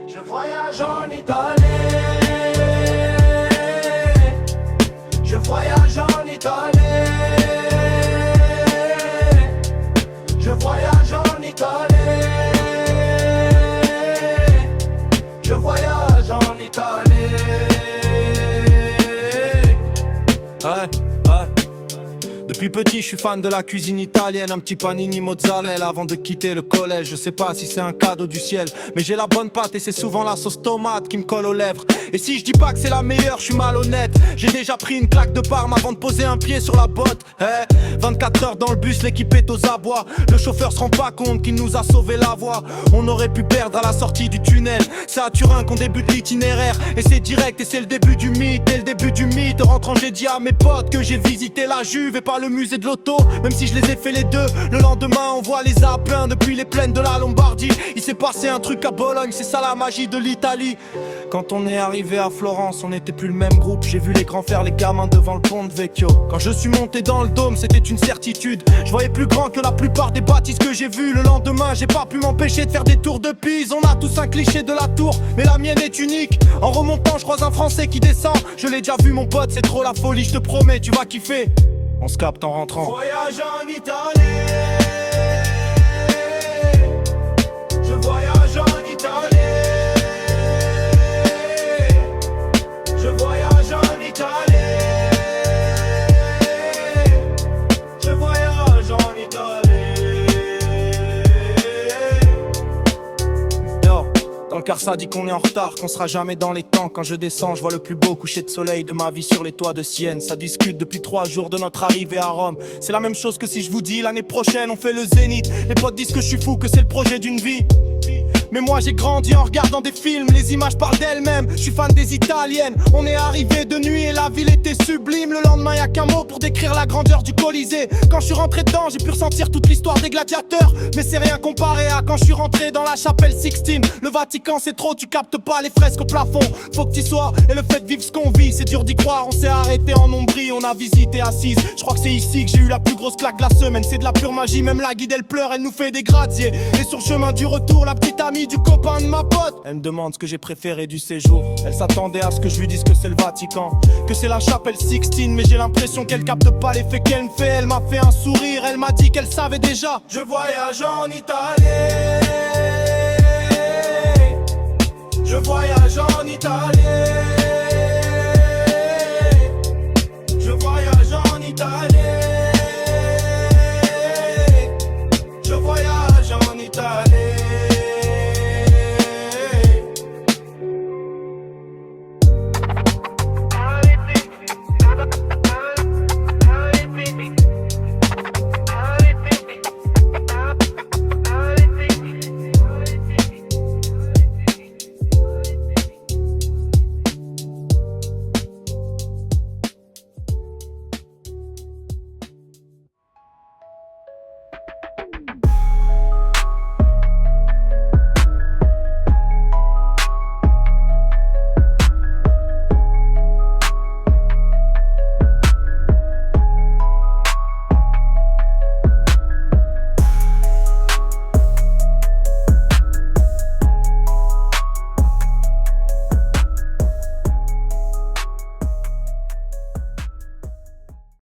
Je voyage en Italie. Je voyage en Italie. Je voyage en Italie. Je voyage en Italie. Depuis petit, je suis fan de la cuisine italienne. Un petit panini mozzarella avant de quitter le collège. Je sais pas si c'est un cadeau du ciel, mais j'ai la bonne pâte et c'est souvent la sauce tomate qui me colle aux lèvres. Et si je dis pas que c'est la meilleure, je suis malhonnête. J'ai déjà pris une claque de Parme avant de poser un pied sur la botte. 24 heures dans le bus, l'équipe est aux abois. Le chauffeur se rend pas compte qu'il nous a sauvé la voie. On aurait pu perdre à la sortie du tunnel. C'est à Turin qu'on débute l'itinéraire. Et c'est direct et c'est le début du mythe. Et le début du mythe, rentrant j'ai dit à mes potes que j'ai visité la Juve et pas le musée de l'auto. Même si je les ai fait les deux, le lendemain on voit les apins depuis les plaines de la Lombardie. Il s'est passé un truc à Bologne, c'est ça la magie de l'Italie. Quand on est arrivé à Florence, on n'était plus le même groupe. J'ai vu les grands faire les gamins devant le pont de Vecchio. Quand je suis monté dans le dôme, c'était une certitude. Je voyais plus grand que la plupart des bâtisses que j'ai vues. Le lendemain, j'ai pas pu m'empêcher de faire des tours de Pise. On a tous un cliché de la tour, mais la mienne est unique. En remontant, je croise un Français qui descend. Je l'ai déjà vu mon pote, c'est trop la folie, je te promets, tu vas kiffer. On se capte en rentrant. Voyage en Italie. Je voyage en Italie. Je voyage en Italie. Je voyage en Italie. Yo, dans le car ça dit qu'on est en retard, qu'on sera jamais dans les temps. Quand je descends, je vois le plus beau coucher de soleil de ma vie sur les toits de Sienne. Ça discute depuis 3 jours de notre arrivée à Rome. C'est la même chose que si je vous dis l'année prochaine on fait le Zénith. Les potes disent que je suis fou, que c'est le projet d'une vie. Mais moi j'ai grandi en regardant des films, les images parlent d'elles-mêmes. Je suis fan des italiennes. On est arrivé de nuit et la ville était sublime. Le lendemain y'a qu'un mot pour décrire la grandeur du Colisée. Quand je suis rentré dedans, j'ai pu ressentir toute l'histoire des gladiateurs. Mais c'est rien comparé à quand je suis rentré dans la chapelle Sixtine. Le Vatican c'est trop, tu captes pas les fresques au plafond. Faut que t'y sois et le fait de vivre ce qu'on vit, c'est dur d'y croire. On s'est arrêté en Ombrie, on a visité Assise. Je crois que c'est ici que j'ai eu la plus grosse claque de la semaine. C'est de la pure magie, même la guide elle pleure, elle nous fait des gratte-ciels. Et sur le chemin du retour, la petite amie du copain de ma pote, elle me demande ce que j'ai préféré du séjour. Elle s'attendait à ce que je lui dise que c'est le Vatican, que c'est la chapelle Sixtine. Mais j'ai l'impression qu'elle capte pas l'effet qu'elle me fait. Elle m'a fait un sourire, elle m'a dit qu'elle savait déjà. Je voyage en Italie.